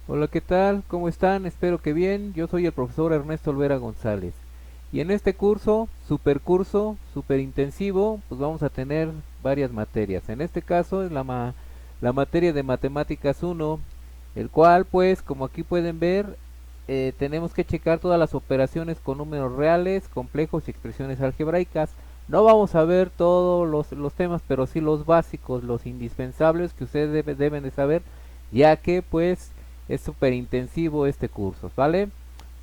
Hola, ¿qué tal? ¿Cómo están? Espero que bien. Yo soy el profesor Ernesto Olvera González. Y en este curso, super intensivo, pues vamos a tener varias materias. En este caso es la materia de Matemáticas 1, el cual, pues, como aquí pueden ver, tenemos que checar todas las operaciones con números reales, complejos y expresiones algebraicas. No vamos a ver todos los temas, pero sí los básicos, los indispensables que ustedes deben de saber, ya que, pues, es súper intensivo este curso, ¿vale?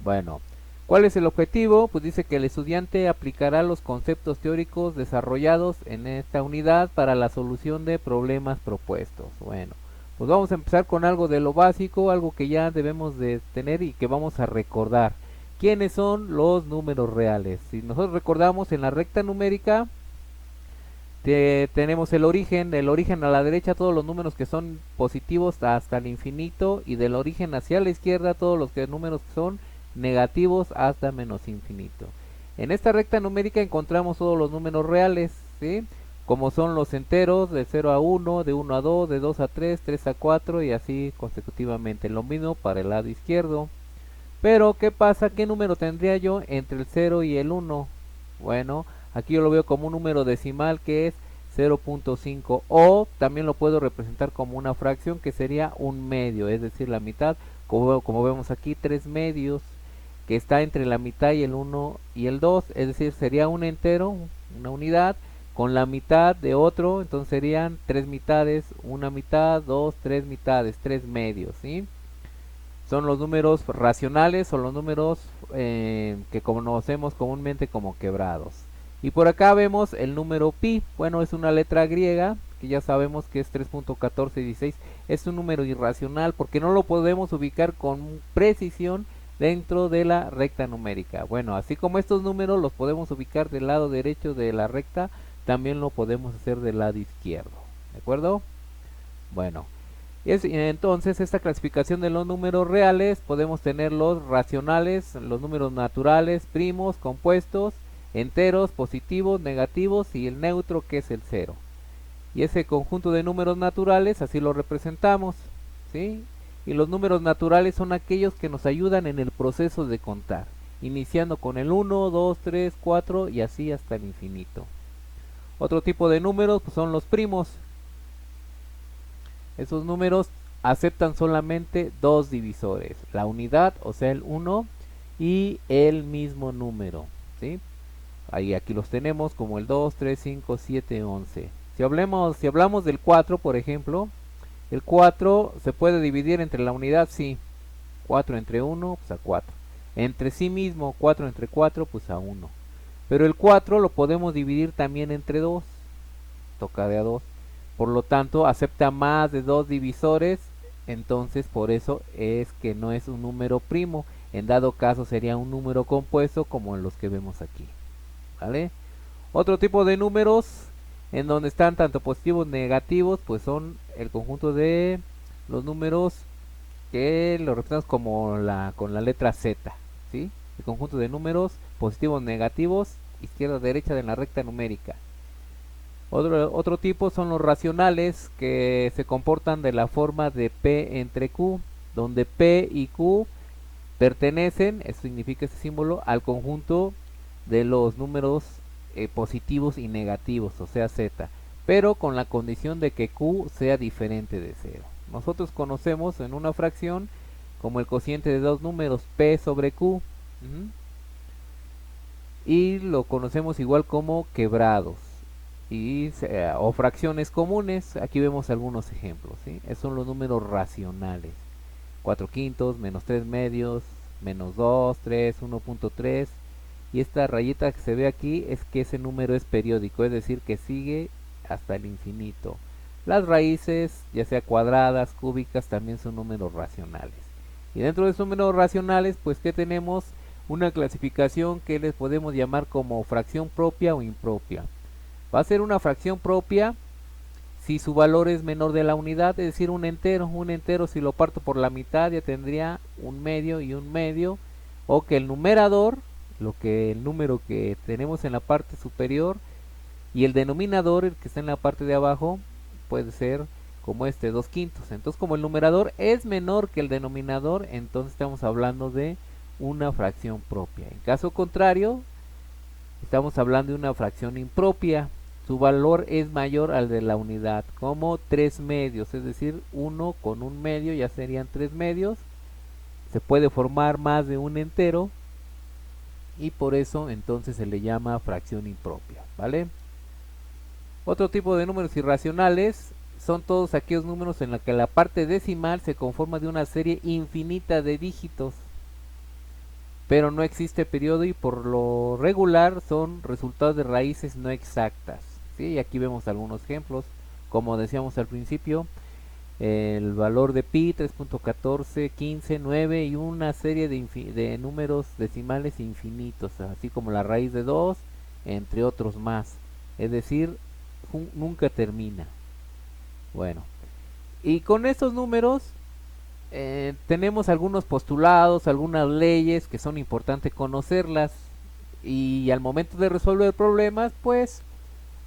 Bueno, ¿cuál es el objetivo? Pues dice que el estudiante aplicará los conceptos teóricos desarrollados en esta unidad para la solución de problemas propuestos. Bueno, pues vamos a empezar con algo de lo básico, algo que ya debemos de tener y que vamos a recordar. ¿Quiénes son los números reales? Si nosotros recordamos en la recta numérica, tenemos el origen a la derecha todos los números que son positivos hasta el infinito y del origen hacia la izquierda todos los números que son negativos hasta menos infinito. En esta recta numérica encontramos todos los números reales, ¿sí? Como son los enteros de 0 a 1, de 1 a 2, de 2 a 3, 3 a 4 y así consecutivamente. Lo mismo para el lado izquierdo. Pero, ¿qué pasa? ¿Qué número tendría yo entre el 0 y el 1? Bueno, aquí yo lo veo como un número decimal que es 0.5 o también lo puedo representar como una fracción que sería un medio, es decir, la mitad, como vemos aquí, 3 medios, que está entre la mitad y el 1 y el 2, es decir, sería un entero, una unidad, con la mitad de otro, entonces serían 3 mitades, una mitad, 2, 3 mitades, 3 medios, ¿sí? Son los números racionales o los números que conocemos comúnmente como quebrados. Y por acá vemos el número pi. Bueno, es una letra griega que ya sabemos que es 3.1416. Es un número irracional porque no lo podemos ubicar con precisión dentro de la recta numérica. Bueno, así como estos números los podemos ubicar del lado derecho de la recta, también lo podemos hacer del lado izquierdo. ¿De acuerdo? Bueno, entonces esta clasificación de los números reales podemos tener los racionales, los números naturales, primos, compuestos, enteros, positivos, negativos y el neutro que es el cero. Y ese conjunto de números naturales así lo representamos, ¿sí? Y los números naturales son aquellos que nos ayudan en el proceso de contar, iniciando con el 1, 2, 3, 4 y así hasta el infinito. Otro tipo de números pues, son los primos. Esos números aceptan solamente dos divisores, la unidad, o sea el 1, y el mismo número, ¿sí? Ahí aquí los tenemos como el 2, 3, 5, 7, 11. Si hablamos del 4, por ejemplo, el 4 se puede dividir entre la unidad, sí. 4 entre 1, pues a 4. Entre sí mismo, 4 entre 4, pues a 1. Pero el 4 lo podemos dividir también entre 2. Toca de a 2. Por lo tanto, acepta más de dos divisores, entonces por eso es que no es un número primo. En dado caso sería un número compuesto como los que vemos aquí. ¿Vale? Otro tipo de números en donde están tanto positivos como negativos, pues son el conjunto de los números que lo representamos como con la letra Z, ¿sí? El conjunto de números positivos negativos, izquierda derecha de la recta numérica. Otro tipo son los racionales que se comportan de la forma de P entre Q, donde P y Q pertenecen, eso significa ese símbolo, al conjunto de los números positivos y negativos, o sea Z, pero con la condición de que Q sea diferente de cero. Nosotros conocemos en una fracción como el cociente de dos números P sobre Q, y lo conocemos igual como quebrados o fracciones comunes. Aquí vemos algunos ejemplos, ¿sí? Esos son los números racionales: 4 quintos, menos 3 medios, menos 2, 3, 1.3. Y esta rayita que se ve aquí es que ese número es periódico, es decir, que sigue hasta el infinito. Las raíces, ya sea cuadradas, cúbicas, también son números racionales. Y dentro de esos números racionales, pues que tenemos una clasificación que les podemos llamar como fracción propia o impropia. Va a ser una fracción propia si su valor es menor de la unidad, es decir, un entero. Un entero, si lo parto por la mitad, ya tendría un medio y un medio. O que el numerador, el número que tenemos en la parte superior, y el denominador, el que está en la parte de abajo, puede ser como este 2/5. Entonces como el numerador es menor que el denominador, entonces estamos hablando de una fracción propia. En caso contrario, estamos hablando de una fracción impropia. Su valor es mayor al de la unidad, como 3 medios, es decir, 1 con 1 medio ya serían 3 medios. Se puede formar más de un entero y por eso entonces se le llama fracción impropia, ¿vale? Otro tipo de números irracionales son todos aquellos números en los que la parte decimal se conforma de una serie infinita de dígitos, pero no existe periodo y por lo regular son resultados de raíces no exactas, ¿sí? Y aquí vemos algunos ejemplos, como decíamos al principio, el valor de pi 3.14, 15, 9 y una serie de números decimales infinitos, así como la raíz de 2, entre otros más, es decir, nunca termina. Bueno, y con estos números tenemos algunos postulados, algunas leyes que son importantes conocerlas y al momento de resolver problemas pues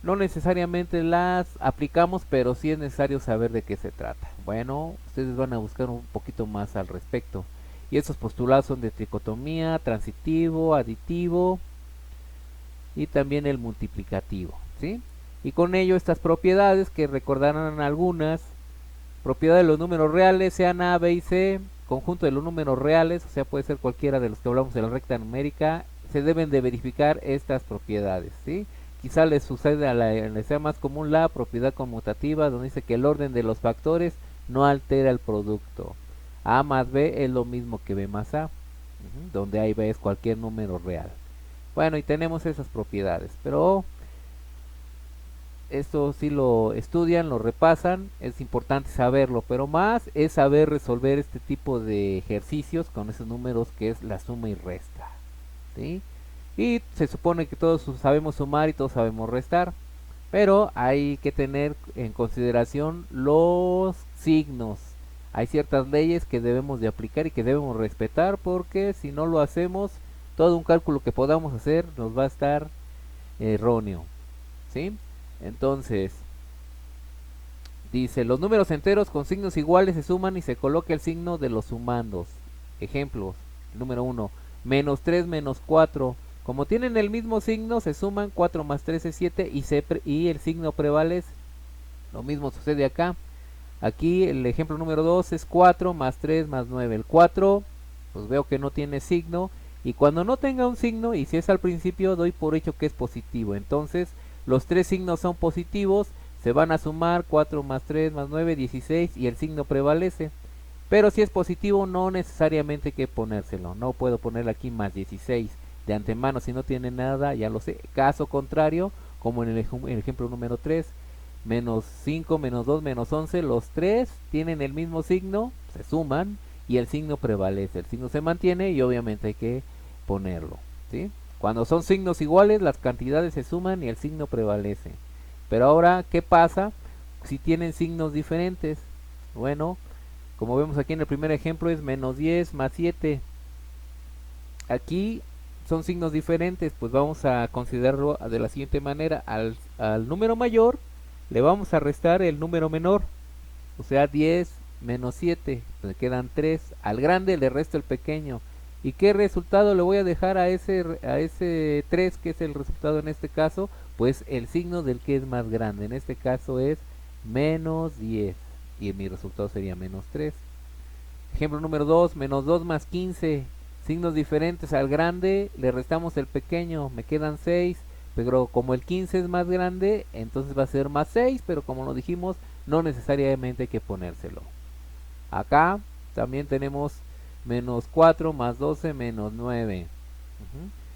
no necesariamente las aplicamos, pero sí es necesario saber de qué se trata. Bueno, ustedes van a buscar un poquito más al respecto. Y estos postulados son de tricotomía, transitivo, aditivo y también el multiplicativo, ¿sí? Y con ello estas propiedades que recordarán algunas, propiedad de los números reales, sean A, B y C, conjunto de los números reales, o sea puede ser cualquiera de los que hablamos de la recta numérica, se deben de verificar estas propiedades, ¿sí? Quizá les sucede les sea más común la propiedad conmutativa, donde dice que el orden de los factores no altera el producto. A más B es lo mismo que B más A, donde A y B es cualquier número real. Bueno, y tenemos esas propiedades, pero esto sí lo estudian, lo repasan, es importante saberlo, pero más es saber resolver este tipo de ejercicios con esos números que es la suma y resta, ¿sí? Y se supone que todos sabemos sumar y todos sabemos restar, pero hay que tener en consideración los signos. Hay ciertas leyes que debemos de aplicar y que debemos respetar, porque si no lo hacemos, todo un cálculo que podamos hacer nos va a estar erróneo, ¿sí? Entonces, dice, los números enteros con signos iguales se suman y se coloca el signo de los sumandos. Ejemplos, número 1, menos 3 menos 4. Como tienen el mismo signo, se suman 4 más 3 es 7 y el signo prevalece. Lo mismo sucede acá. Aquí el ejemplo número 2 es 4 más 3 más 9. El 4, pues veo que no tiene signo. Y cuando no tenga un signo, y si es al principio, doy por hecho que es positivo. Entonces, los tres signos son positivos, se van a sumar 4 más 3 más 9, 16 y el signo prevalece. Pero si es positivo, no necesariamente hay que ponérselo. No puedo ponerle aquí más 16 de antemano si no tiene nada, ya lo sé. Caso contrario, como en el ejemplo número 3, menos 5, menos 2, menos 11, los tres tienen el mismo signo, se suman y el signo prevalece. El signo se mantiene y obviamente hay que ponerlo, ¿sí? Cuando son signos iguales, las cantidades se suman y el signo prevalece. Pero ahora, ¿qué pasa si tienen signos diferentes? Bueno, como vemos aquí en el primer ejemplo es menos 10 más 7. Aquí son signos diferentes, pues vamos a considerarlo de la siguiente manera. Al número mayor le vamos a restar el número menor, o sea 10 menos 7, pues quedan 3. Al grande le resto el pequeño. ¿Y qué resultado le voy a dejar a ese 3, que es el resultado en este caso? Pues el signo del que es más grande. En este caso es menos 10. Y mi resultado sería menos 3. Ejemplo número 2, menos 2 más 15. Signos diferentes, al grande le restamos el pequeño. Me quedan 6. Pero como el 15 es más grande, entonces va a ser más 6. Pero como lo dijimos, no necesariamente hay que ponérselo. Acá también tenemos menos 4 más 12 menos 9.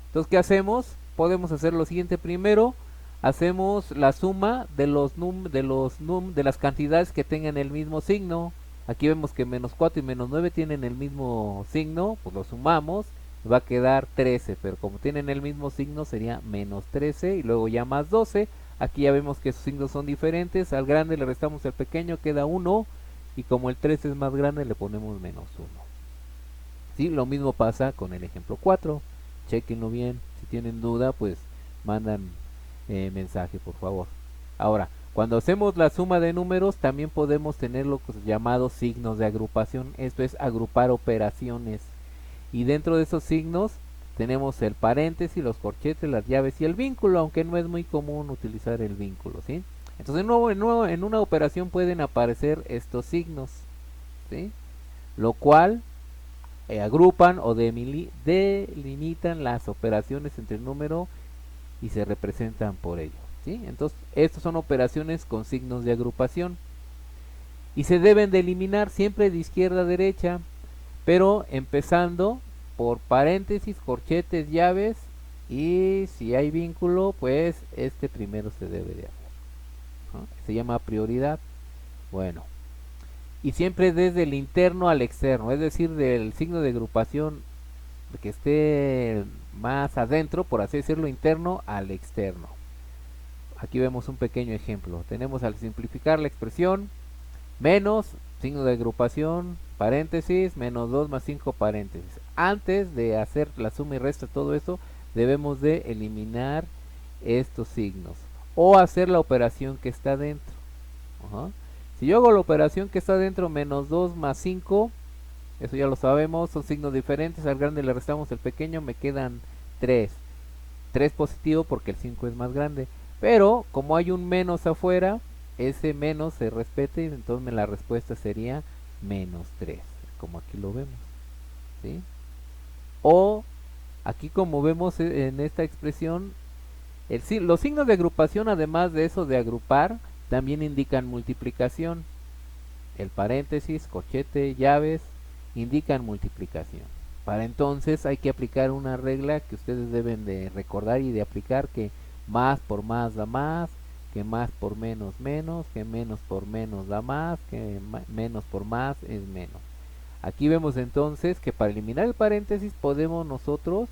Entonces, ¿qué hacemos? Podemos hacer lo siguiente. Primero, hacemos la suma de las cantidades que tengan el mismo signo. Aquí vemos que menos 4 y menos 9 tienen el mismo signo, pues lo sumamos, va a quedar 13, pero como tienen el mismo signo sería menos 13 y luego ya más 12. Aquí ya vemos que sus signos son diferentes, al grande le restamos el pequeño, queda 1, y como el 13 es más grande le ponemos menos 1. ¿Sí? Lo mismo pasa con el ejemplo 4, chequenlo bien, si tienen duda pues mandan mensaje por favor. Ahora, Cuando hacemos la suma de números también podemos tener los llamados signos de agrupación, esto es agrupar operaciones. Y dentro de esos signos tenemos el paréntesis, los corchetes, las llaves y el vínculo, aunque no es muy común utilizar el vínculo, ¿sí? Entonces en una operación pueden aparecer estos signos, ¿sí? Lo cual agrupan o delimitan las operaciones entre el número y se representan por ello, ¿sí? Entonces estas son operaciones con signos de agrupación y se deben de eliminar siempre de izquierda a derecha, pero empezando por paréntesis, corchetes, llaves, y si hay vínculo pues este primero se debe de hacer, ¿no? Se llama prioridad. Bueno, y siempre desde el interno al externo, es decir, del signo de agrupación que esté más adentro, por así decirlo, interno al externo. Aquí vemos un pequeño ejemplo. Tenemos, al simplificar la expresión, menos, signo de agrupación, paréntesis, menos 2 más 5 paréntesis. Antes de hacer la suma y resta, todo esto, debemos de eliminar estos signos o hacer la operación que está dentro. Si yo hago la operación que está dentro, menos 2 más 5, eso ya lo sabemos, son signos diferentes, al grande le restamos el pequeño, me quedan 3. 3 positivo porque el 5 es más grande, pero como hay un menos afuera, ese menos se respeta y entonces la respuesta sería menos 3, como aquí lo vemos, ¿sí? O aquí, como vemos en esta expresión, los signos de agrupación, además de eso de agrupar, también indican multiplicación. El paréntesis, corchete, llaves indican multiplicación. Para entonces hay que aplicar una regla que ustedes deben de recordar y de aplicar, que más por más da más, que más por menos menos, que menos por menos da más, que menos por más es menos. Aquí vemos entonces que para eliminar el paréntesis podemos nosotros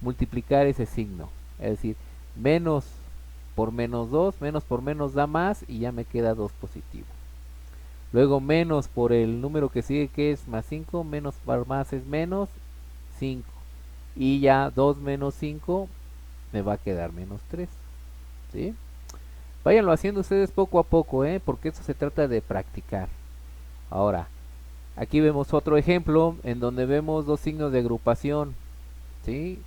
multiplicar ese signo, es decir, menos por menos 2, menos por menos da más y ya me queda 2 positivo. Luego menos por el número que sigue, que es más 5, menos por más es menos 5. Y ya 2 menos 5 me va a quedar menos 3, ¿sí? Váyanlo haciendo ustedes poco a poco, porque esto se trata de practicar. Ahora, aquí vemos otro ejemplo en donde vemos dos signos de agrupación, ¿sí?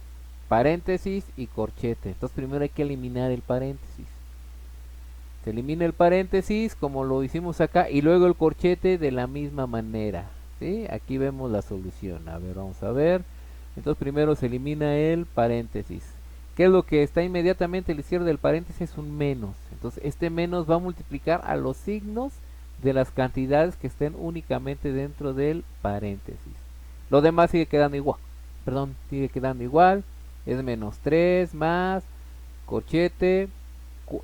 Paréntesis y corchete. Entonces primero hay que eliminar el paréntesis. Se elimina el paréntesis como lo hicimos acá y luego el corchete de la misma manera, ¿sí? Aquí vemos la solución. A ver, vamos a ver. Entonces primero se elimina el paréntesis. ¿Qué es lo que está inmediatamente a la izquierda del paréntesis? Es un menos. Entonces este menos va a multiplicar a los signos de las cantidades que estén únicamente dentro del paréntesis. Lo demás sigue quedando igual. Perdón, sigue quedando igual. Es menos 3 más corchete,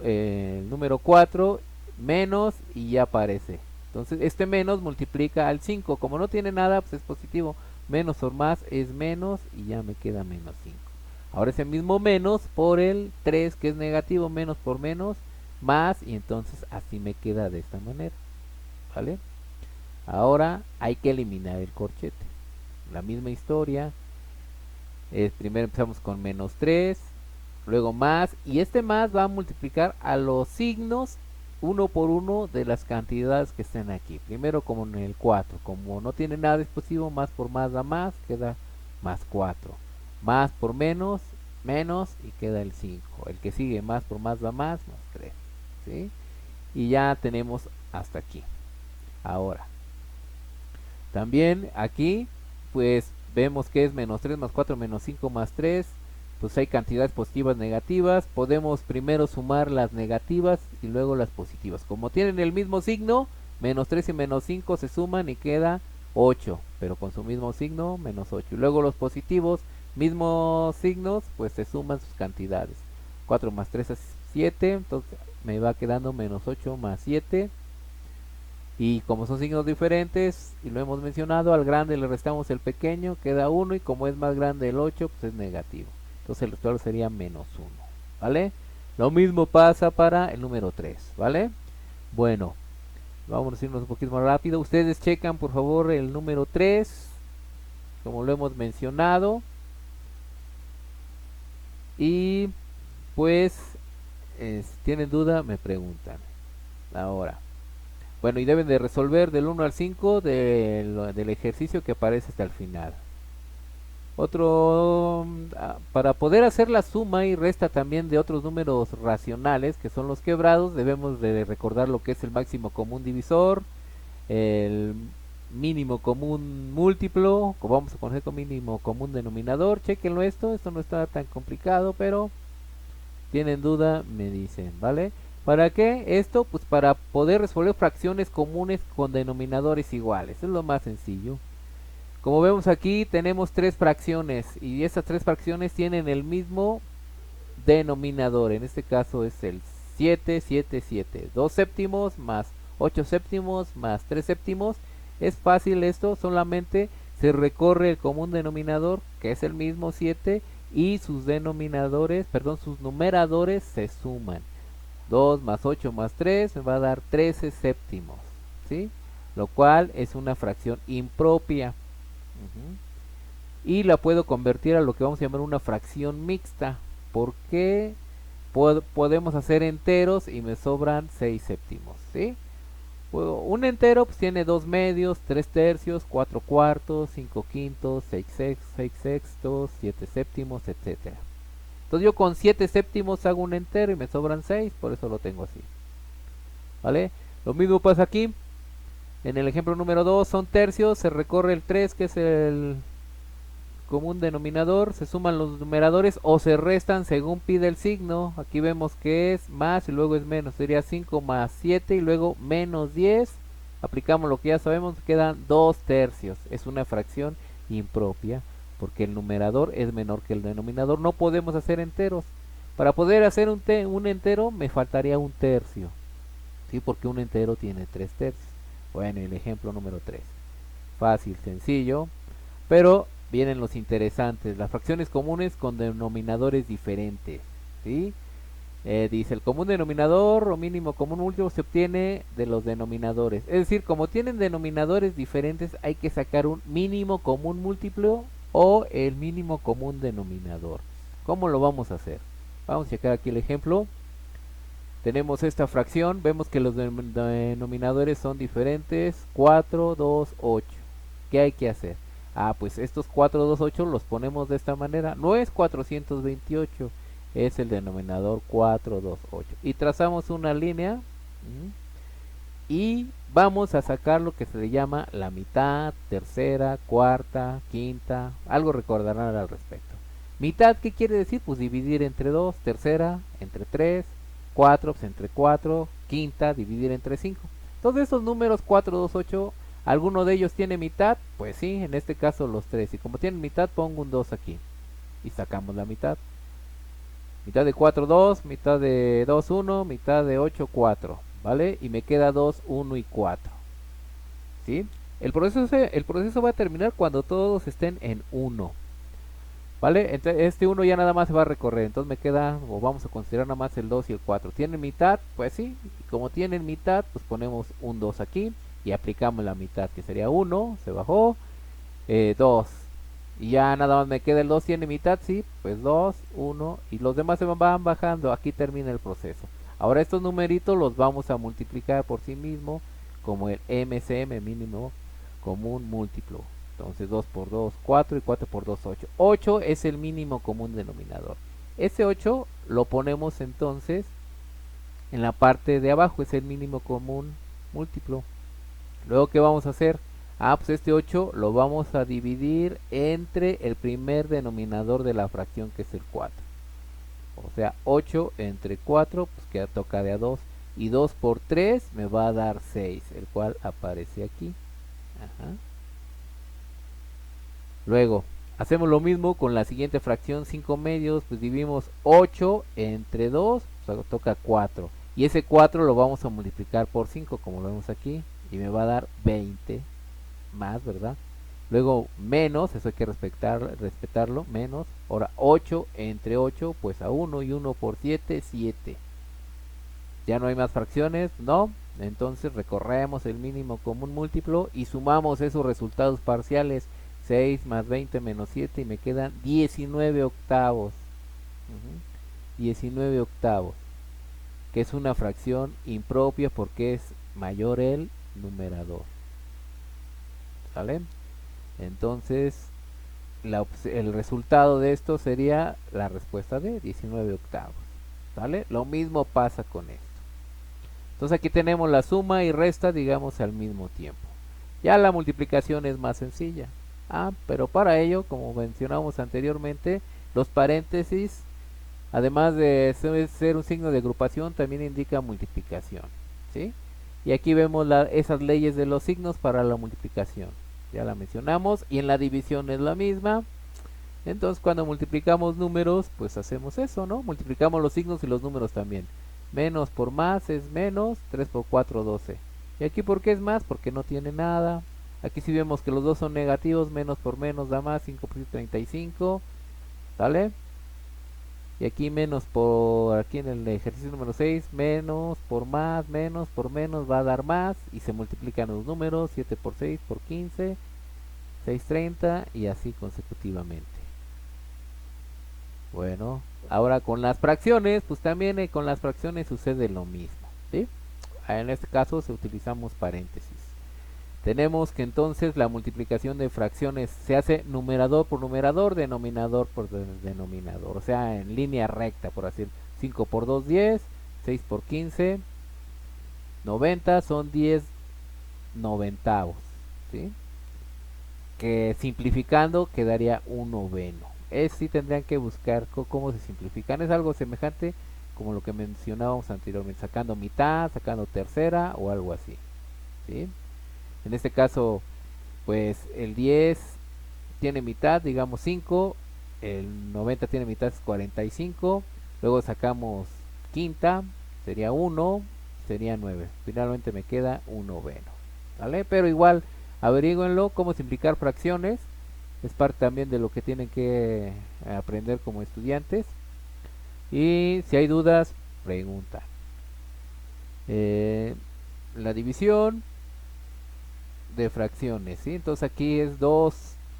el número 4, menos, y ya aparece. Entonces este menos multiplica al 5. Como no tiene nada, pues es positivo. Menos por más es menos y ya me queda menos 5. Ahora ese mismo menos por el 3, que es negativo, menos por menos, más, y entonces así me queda de esta manera, ¿vale? Ahora hay que eliminar el corchete. La misma historia. Primero empezamos con menos 3, luego más, y este más va a multiplicar a los signos uno por uno de las cantidades que estén aquí. Primero como en el 4, como no tiene nada explosivo, más por más da más, queda más 4. Más por menos, menos, y queda el 5. El que sigue, más por más da más 3, ¿sí? Y ya tenemos hasta aquí. Ahora, también aquí, pues vemos que es menos 3 más 4 menos 5 más 3. Pues hay cantidades positivas, negativas. Podemos primero sumar las negativas y luego las positivas. Como tienen el mismo signo, menos 3 y menos 5 se suman y queda 8. Pero con su mismo signo, menos 8. Y luego los positivos, mismos signos, pues se suman sus cantidades. 4 más 3 es 7. Entonces me va quedando menos 8 más 7. Y como son signos diferentes, y lo hemos mencionado, al grande le restamos el pequeño, queda 1, y como es más grande el 8, pues es negativo. Entonces el resultado sería menos 1, ¿vale? Lo mismo pasa para el número 3, ¿vale? Bueno, vamos a irnos un poquito más rápido. Ustedes checan por favor el número 3, como lo hemos mencionado. Y pues, si tienen duda, me preguntan. Ahora, bueno, y deben de resolver del 1 al 5 del ejercicio que aparece hasta el final. Para poder hacer la suma y resta también de otros números racionales, que son los quebrados, debemos de recordar lo que es el máximo común divisor, el mínimo común múltiplo, como vamos a conocer con mínimo común denominador. Chequenlo esto no está tan complicado, pero tienen duda, me dicen, ¿vale? ¿Para qué esto? Pues para poder resolver fracciones comunes con denominadores iguales, es lo más sencillo. Como vemos aquí tenemos tres fracciones y estas tres fracciones tienen el mismo denominador. En este caso es el 7, 7, 7. 2 séptimos más 8 séptimos más 3 séptimos. Es fácil esto, solamente se recorre el común denominador, que es el mismo 7, y sus denominadores, perdón, sus numeradores se suman. 2 más 8 más 3 me va a dar 13 séptimos, ¿sí? Lo cual es una fracción impropia. Y la puedo convertir a lo que vamos a llamar una fracción mixta, porque podemos hacer enteros y me sobran 6 séptimos, ¿sí? Un entero pues tiene 2 medios, 3 tercios, 4 cuartos, 5 quintos, 6 sextos, 7 séptimos, etcétera. Entonces yo con 7 séptimos hago un entero y me sobran 6, por eso lo tengo así, ¿vale? Lo mismo pasa aquí. En el ejemplo número 2 son tercios, se recorre el 3, que es el común denominador, se suman los numeradores o se restan según pide el signo. Aquí vemos que es más y luego es menos, sería 5 más 7 y luego menos 10. Aplicamos lo que ya sabemos, quedan 2 tercios. Es una fracción impropia porque el numerador es menor que el denominador. No podemos hacer enteros. Para poder hacer un entero me faltaría un tercio, ¿sí? Porque un entero tiene 3 tercios. Bueno, el ejemplo número 3. Fácil, sencillo, pero vienen los interesantes, las fracciones comunes con denominadores diferentes, ¿sí? Dice, el común denominador o mínimo común múltiplo se obtiene de los denominadores. Es decir, como tienen denominadores diferentes, hay que sacar un mínimo común múltiplo o el mínimo común denominador. ¿Cómo lo vamos a hacer? Vamos a checar aquí el ejemplo. Tenemos esta fracción, vemos que los denominadores son diferentes, 4, 2, 8. ¿Qué hay que hacer? Pues estos 4, 2, 8 los ponemos de esta manera. No es 428, es el denominador 4, 2, 8. Y trazamos una línea y vamos a sacar lo que se le llama la mitad, tercera, cuarta, quinta. Algo recordarán al respecto. Mitad, ¿qué quiere decir? Pues dividir entre 2, tercera entre 3, 4, pues entre 4, quinta, dividir entre 5. Entonces esos números 4, 2, 8, ¿alguno de ellos tiene mitad? Pues sí, en este caso los 3. Y como tienen mitad, pongo un 2 aquí. Y sacamos la mitad. Mitad de 4, 2, mitad de 2, 1, mitad de 8, 4. ¿Vale? Y me queda 2, 1 y 4. ¿Sí? El proceso va a terminar cuando todos estén en 1. ¿Vale? Entonces este 1 ya nada más se va a recorrer. Entonces me queda, o vamos a considerar nada más el 2 y el 4. ¿Tienen mitad? Pues sí. Y como tienen mitad, pues ponemos un 2 aquí. Y aplicamos la mitad, que sería 1, se bajó, 2. Y ya nada más me queda el 2, ¿tiene mitad? Sí, pues 2, 1. Y los demás se van bajando. Aquí termina el proceso. Ahora estos numeritos los vamos a multiplicar por sí mismo como el MCM, mínimo común múltiplo. Entonces 2 por 2, 4 y 4 por 2, 8. 8 es el mínimo común denominador. Ese 8 lo ponemos entonces en la parte de abajo, es el mínimo común múltiplo. Luego, ¿qué vamos a hacer? Pues este 8 lo vamos a dividir entre el primer denominador de la fracción, que es el 4. O sea, 8 entre 4, pues queda toca de a 2. Y 2 por 3 me va a dar 6, el cual aparece aquí. Ajá. Luego, hacemos lo mismo con la siguiente fracción, 5 medios, pues dividimos 8 entre 2, pues toca 4. Y ese 4 lo vamos a multiplicar por 5, como lo vemos aquí, y me va a dar 20 más, ¿verdad? Luego menos, eso hay que respetarlo, menos. Ahora 8 entre 8, pues a 1 y 1 por 7, 7. Ya no hay más fracciones, ¿no? Entonces recorremos el mínimo común múltiplo y sumamos esos resultados parciales. 6 más 20 menos 7 y me quedan 19 octavos. 19 octavos. que es una fracción impropia porque es mayor el numerador. ¿Sale? Entonces, el resultado de esto sería la respuesta de 19 octavos. ¿Sale? Lo mismo pasa con esto. Entonces aquí tenemos la suma y resta, digamos, al mismo tiempo. Ya la multiplicación es más sencilla. Pero para ello, como mencionamos anteriormente, los paréntesis, además de ser un signo de agrupación, también indica multiplicación. ¿Sí? Y aquí vemos esas leyes de los signos para la multiplicación. Ya la mencionamos. Y en la división es la misma. Entonces cuando multiplicamos números, pues hacemos eso, ¿no? Multiplicamos los signos y los números también. Menos por más es menos, 3 por 4, 12. Y aquí, ¿por qué es más? Porque no tiene nada. Aquí sí vemos que los dos son negativos, menos por menos da más, 5 por 35. ¿Sale? Y aquí aquí en el ejercicio número 6, menos por menos va a dar más. Y se multiplican los números, 7 por 6 por 15, 630 y así consecutivamente. Bueno, ahora con las fracciones, pues también con las fracciones sucede lo mismo, ¿sí? En este caso utilizamos paréntesis. Tenemos que entonces la multiplicación de fracciones se hace numerador por numerador, denominador por denominador. O sea, en línea recta, por así decirlo. 5 por 2, 10, 6 por 15, 90 son 10 noventavos, ¿sí? Que simplificando quedaría un noveno. Sí tendrían que buscar cómo se simplifican. Es algo semejante como lo que mencionábamos anteriormente, sacando mitad, sacando tercera o algo así, ¿sí? En este caso, pues el 10 tiene mitad, digamos 5, el 90 tiene mitad, es 45, luego sacamos quinta, sería 1, sería 9. Finalmente me queda un noveno, ¿vale? Pero igual, averígüenlo cómo simplificar fracciones. Es parte también de lo que tienen que aprender como estudiantes. Y si hay dudas, pregunta. La división de fracciones, ¿sí? Entonces aquí es 2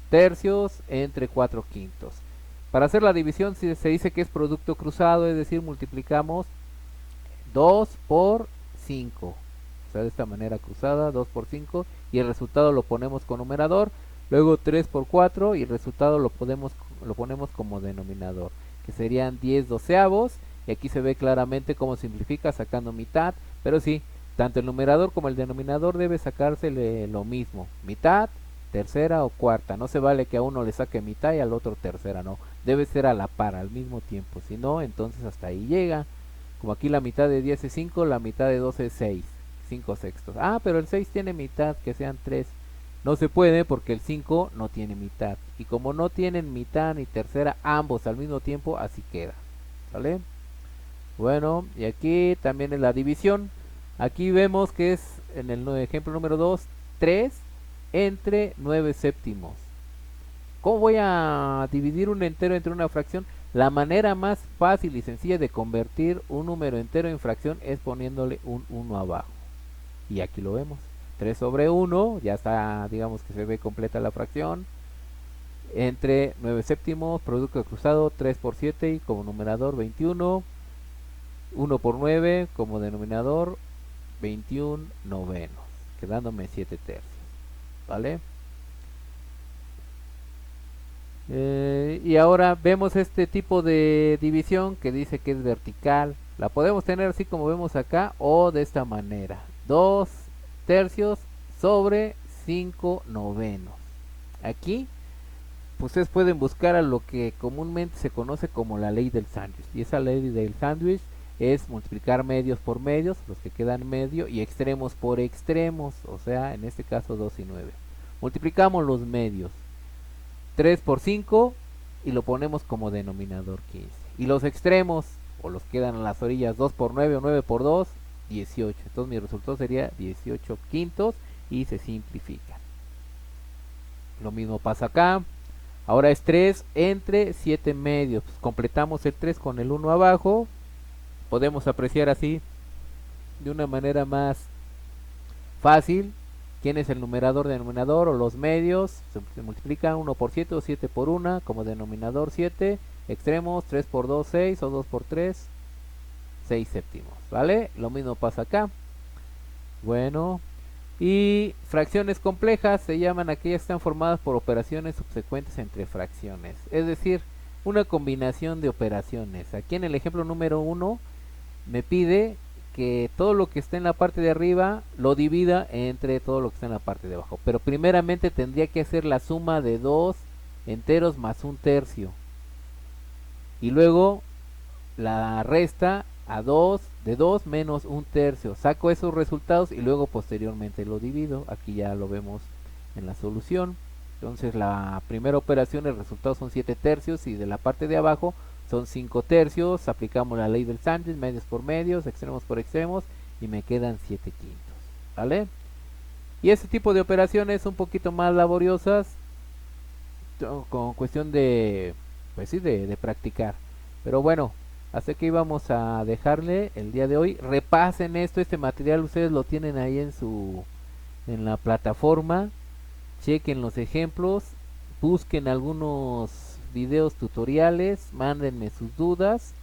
tercios entre 4 quintos. Para hacer la división se dice que es producto cruzado, es decir, multiplicamos 2 por 5. O sea, de esta manera cruzada, 2 por 5. Y el resultado lo ponemos con numerador. Luego 3 por 4 y el resultado lo ponemos como denominador, que serían 10 doceavos. Y aquí se ve claramente cómo simplifica sacando mitad. Pero sí, tanto el numerador como el denominador debe sacársele lo mismo. Mitad, tercera o cuarta. No se vale que a uno le saque mitad y al otro tercera, no. Debe ser a la par, al mismo tiempo. Si no, entonces hasta ahí llega. Como aquí la mitad de 10 es 5, la mitad de 12 es 6. 5 sextos. Pero el 6 tiene mitad, que sean 3. No se puede porque el 5 no tiene mitad. Y como no tienen mitad ni tercera ambos al mismo tiempo, así queda. ¿Vale? Bueno, y aquí también en la división. Aquí vemos que es en el ejemplo número 2, 3 entre 9 séptimos. ¿Cómo voy a dividir un entero entre una fracción? La manera más fácil y sencilla de convertir un número entero en fracción es poniéndole un 1 abajo. Y aquí lo vemos. 3 sobre 1, ya está, digamos que se ve completa la fracción. Entre 9 séptimos, producto cruzado, 3 por 7 y como numerador 21. 1 por 9 como denominador 21 novenos, quedándome 7 tercios. ¿Vale? Y ahora vemos este tipo de división que dice que es vertical. La podemos tener así como vemos acá o de esta manera. 2 tercios sobre 5 novenos. Aquí pues ustedes pueden buscar a lo que comúnmente se conoce como la ley del sándwich. Y esa ley del sándwich es multiplicar medios por medios, los que quedan medio, y extremos por extremos, o sea, en este caso 2 y 9. Multiplicamos los medios. 3 por 5 y lo ponemos como denominador 15. Y los extremos, o los que quedan en las orillas, 2 por 9 o 9 por 2, 18. Entonces mi resultado sería 18 quintos y se simplifica. Lo mismo pasa acá. Ahora es 3 entre 7 medios. Pues completamos el 3 con el 1 abajo. Podemos apreciar así de una manera más fácil quién es el numerador, denominador o los medios. Se multiplican 1 por 7 o 7 por 1 como denominador 7. Extremos 3 por 2, 6 o 2 por 3, 6 séptimos, ¿vale? Lo mismo pasa acá. Bueno, y fracciones complejas se llaman aquellas que están formadas por operaciones subsecuentes entre fracciones, es decir, una combinación de operaciones. Aquí en el ejemplo número 1 me pide que todo lo que está en la parte de arriba lo divida entre todo lo que está en la parte de abajo, pero primeramente tendría que hacer la suma de 2 enteros más un tercio y luego la resta a 2 de 2 menos un tercio. Saco esos resultados y luego posteriormente lo divido. Aquí ya lo vemos en la solución. Entonces la primera operación, el resultado son 7 tercios y de la parte de abajo son 5 tercios. Aplicamos la ley del sándwich, medios por medios, extremos por extremos y me quedan 7 quintos. ¿Vale? Y este tipo de operaciones un poquito más laboriosas con cuestión de, pues sí, de practicar. Pero bueno, así que íbamos a dejarle el día de hoy. Repasen esto, este material ustedes lo tienen ahí en la plataforma. Chequen los ejemplos, busquen algunos videos tutoriales, mándenme sus dudas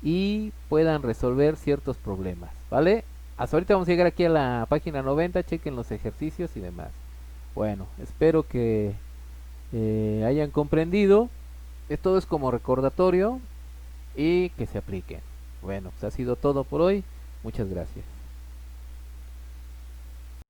y puedan resolver ciertos problemas, ¿vale? Hasta ahorita vamos a llegar aquí a la página 90, chequen los ejercicios y demás. Bueno, espero que hayan comprendido. Esto es como recordatorio y que se apliquen. Bueno, pues ha sido todo por hoy. Muchas gracias.